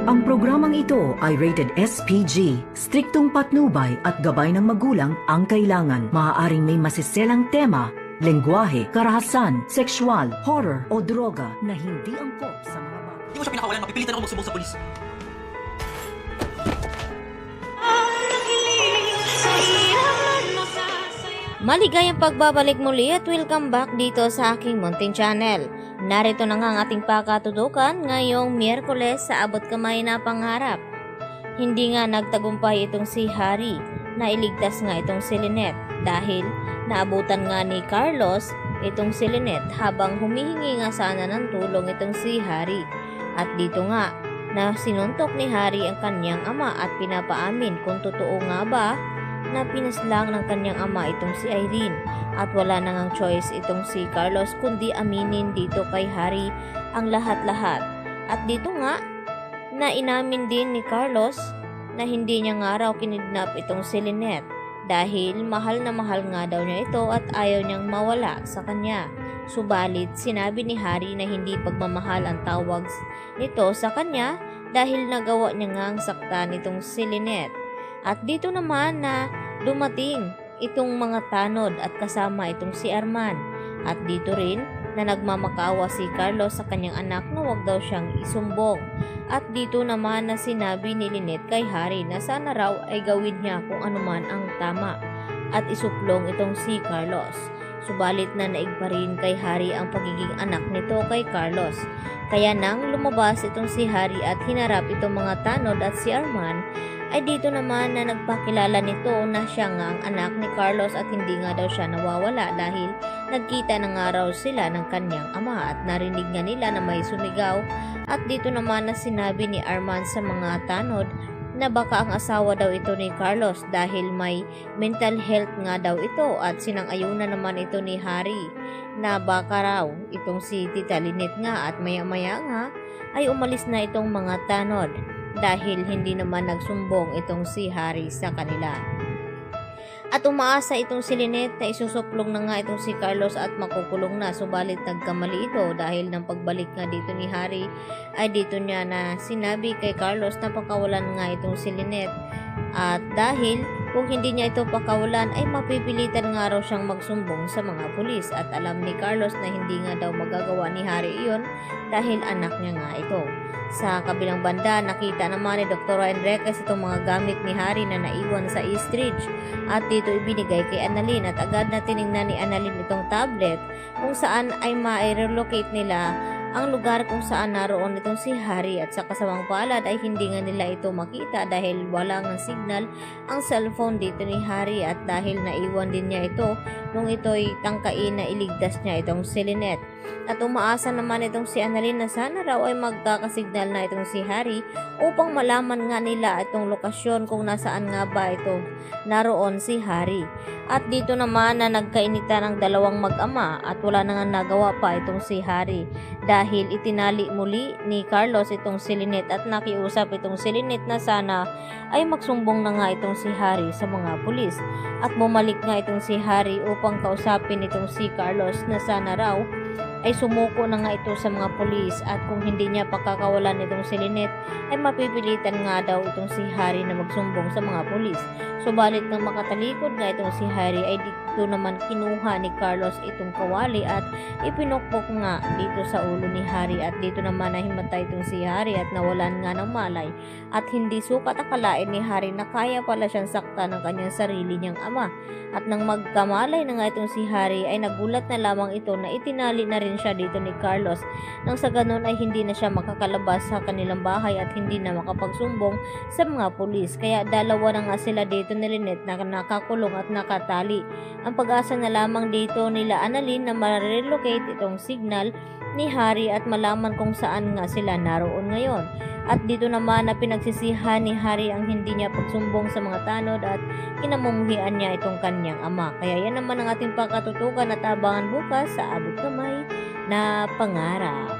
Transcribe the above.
Ang programang ito ay rated SPG. Striktong patnubay at gabay ng magulang ang kailangan. Maaaring may masiselang tema, lengguwahe, karahasan, sexual, horror o droga na hindi angkop sa mga bata. Hindi mo siya pinakawalan, mapipilitan ako magsumbong sa polis. Maligayang pagbabalik muli at welcome back dito sa aking Munting Channel. Narito na nga ang ating pakatutukan ngayong Miyerkules sa abot kamay na pangarap. Hindi nga nagtagumpay itong si Harry na iligtas nga itong si Lynette dahil naabutan nga ni Carlos itong si Lynette habang humihingi nga sana ng tulong itong si Harry. At dito nga na sinuntok ni Harry ang kanyang ama at pinapaamin kung totoo nga ba na pinaslang ng kanyang ama itong si Irene at wala na ngang choice itong si Carlos kundi aminin dito kay Harry ang lahat-lahat. At dito nga na inamin din ni Carlos na hindi niya nga raw kinidnap itong si Lynette dahil mahal na mahal nga daw niya ito at ayaw niyang mawala sa kanya. Subalit sinabi ni Harry na hindi pagmamahal ang tawag nito sa kanya dahil nagawa niya nga ang saktan itong si Lynette. At dito naman na dumating itong mga tanod at kasama itong si Arman. At dito rin na nagmamakaawa si Carlos sa kanyang anak na wag daw siyang isumbong. At dito naman na sinabi ni Lynette kay Harry na sana raw ay gawin niya kung anuman ang tama at isuplong itong si Carlos. Subalit na naig pa rin kay Harry ang pagiging anak nito kay Carlos. Kaya nang lumabas itong si Harry at hinarap itong mga tanod at si Arman, ay dito naman na nagpakilala nito na siya nga ang anak ni Carlos at hindi nga daw siya nawawala dahil nagkita na nga raw sila ng kanyang ama at narinig nga nila na may sumigaw. At dito naman na sinabi ni Arman sa mga tanod na baka ang asawa daw ito ni Carlos dahil may mental health nga daw ito at sinang-ayunan naman ito ni Harry na baka raw itong si Tita Lynette nga at maya-maya nga ay umalis na itong mga tanod dahil hindi naman nagsumbong itong si Harry sa kanila. At umaasa itong si Lynette na isusuplong na nga itong si Carlos at makukulong na, subalit nagkamali ito dahil ng pagbalik nga dito ni Harry ay dito niya na sinabi kay Carlos na pakawalan nga itong si Lynette. At dahil kung hindi niya ito pakawalan ay mapipilitan nga raw siyang magsumbong sa mga pulis at alam ni Carlos na hindi nga daw magagawa ni Harry iyon dahil anak niya nga ito. Sa kabilang banda, nakita naman ni Dr. Enriquez itong mga gamit ni Harry na naiwan sa East Ridge at dito ibinigay kay Annalyn at agad na tinignan ni Annalyn itong tablet kung saan ay ma-relocate nila ang lugar kung saan naroon itong si Harry at sa kasamang palad ay hindi nga nila ito makita dahil wala ng signal ang cellphone dito ni Harry at dahil naiwan din niya ito nung ito'y tangkain na iligtas niya itong si Lynette. At umaasa naman itong si Annalyn na sana raw ay magkakasignal na itong si Harry upang malaman nga nila itong lokasyon kung nasaan nga ba ito naroon si Harry. At dito naman na nagkainitan ang dalawang mag-ama at wala na nga nagawa pa itong si Harry dahil itinali muli ni Carlos itong si Lynette at nakiusap itong si Lynette na sana ay magsumbong na nga itong si Harry sa mga pulis. At bumalik nga itong si Harry upang kausapin itong si Carlos na sana raw ay sumuko na nga ito sa mga pulis at kung hindi niya pakakawalan itong si Lynette ay mapipilitan nga daw itong si Harry na magsumbong sa mga pulis. Subalit nang makatalikod nga itong si Harry ay dito naman kinuha ni Carlos itong kawali at ipinukpok nga dito sa ulo ni Harry at dito naman nahimatay itong si Harry at nawalan nga ng malay at hindi sukat akalain ni Harry na kaya pala siyang sakta ng kanyang sarili niyang ama. At nang magkamalay na nga itong si Harry ay nagulat na lamang ito na itinali na rin siya dito ni Carlos nang sa ganun ay hindi na siya makakalabas sa kanilang bahay at hindi na makapagsumbong sa mga pulis. Kaya dalawa na nga sila dito ni Lynette na nakakulong at nakatali. Ang pag-asa na lamang dito nila Annalyn na ma-relocate itong signal ni Harry at malaman kung saan nga sila naroon ngayon. At dito naman na pinagsisihan ni Harry ang hindi niya pagsumbong sa mga tanod at kinamumuhian niya itong kanyang ama. Kaya yan naman ang ating pakatutukan at abangan bukas sa abot kamay na pangarap.